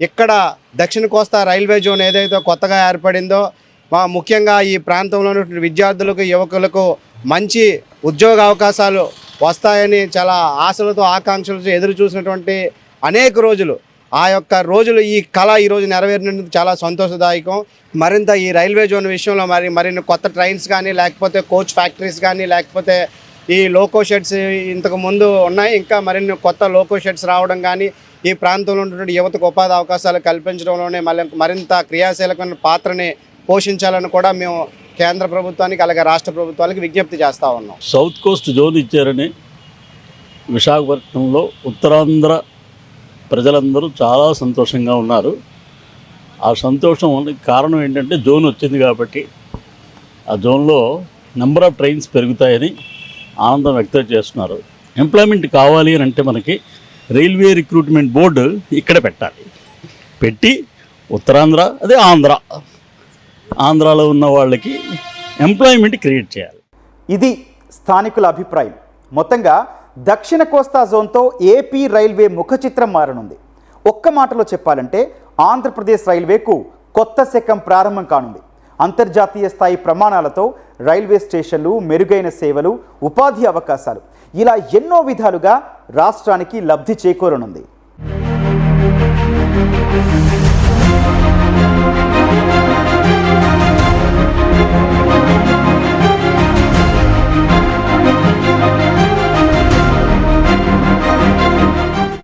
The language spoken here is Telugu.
ఇక్కడ దక్షిణ కోస్తా రైల్వే జోన్ ఏదైతే కొత్తగా ఏర్పడిందో ముఖ్యంగా ఈ ప్రాంతంలో ఉన్నటువంటి విద్యార్థులకు యువకులకు మంచి ఉద్యోగ అవకాశాలు వస్తాయని చాలా ఆశలతో ఆకాంక్షలతో ఎదురు చూసినటువంటి అనేక రోజులు ఆ యొక్క రోజులు ఈ కళ ఈరోజు నెరవేరినందుకు చాలా సంతోషదాయకం. మరింత ఈ రైల్వే జోన్ విషయంలో మరిన్ని కొత్త ట్రైన్స్ కానీ లేకపోతే కోచ్ ఫ్యాక్టరీస్ కానీ లేకపోతే ఈ లోకో షెడ్స్ ఇంతకు ముందు ఉన్నాయి, ఇంకా మరిన్ని కొత్త లోకో షెడ్స్ రావడం కానీ ఈ ప్రాంతంలో ఉన్నటువంటి యువతకు ఉపాధి అవకాశాలు కల్పించడంలోనే మరింత క్రియాశీలకమైన పాత్రని పోషించాలని కూడా మేము కేంద్ర ప్రభుత్వానికి అలాగే రాష్ట్ర ప్రభుత్వానికి విజ్ఞప్తి చేస్తూ ఉన్నాం. సౌత్ కోస్ట్ జోన్ ఇచ్చారని విశాఖపట్నంలో ఉత్తరాంధ్ర ప్రజలందరూ చాలా సంతోషంగా ఉన్నారు. ఆ సంతోషం కారణం ఏంటంటే జోన్ వచ్చింది కాబట్టి ఆ జోన్లో నెంబర్ ఆఫ్ ట్రైన్స్ పెరుగుతాయని ఆనందం వ్యక్తం చేస్తున్నారు. ఎంప్లాయ్మెంట్ కావాలి అని అంటే మనకి రైల్వే రిక్రూట్మెంట్ బోర్డు ఇక్కడ పెట్టాలి, పెట్టి ఉత్తరాంధ్ర అదే ఆంధ్రాలో ఉన్న వాళ్ళకి ఎంప్లాయ్మెంట్ క్రియేట్ చేయాలి. ఇది స్థానికుల అభిప్రాయం. మొత్తంగా దక్షిణ కోస్తా జోన్తో ఏపీ రైల్వే ముఖ చిత్రం మారనుంది. ఒక్క మాటలో చెప్పాలంటే ఆంధ్రప్రదేశ్ రైల్వేకు కొత్త శకం ప్రారంభం కానుంది. అంతర్జాతీయ స్థాయి ప్రమాణాలతో రైల్వే స్టేషన్లు, మెరుగైన సేవలు, ఉపాధి అవకాశాలు ఇలా ఎన్నో విధాలుగా రాష్ట్రానికి లబ్ధి చేకూరనుంది.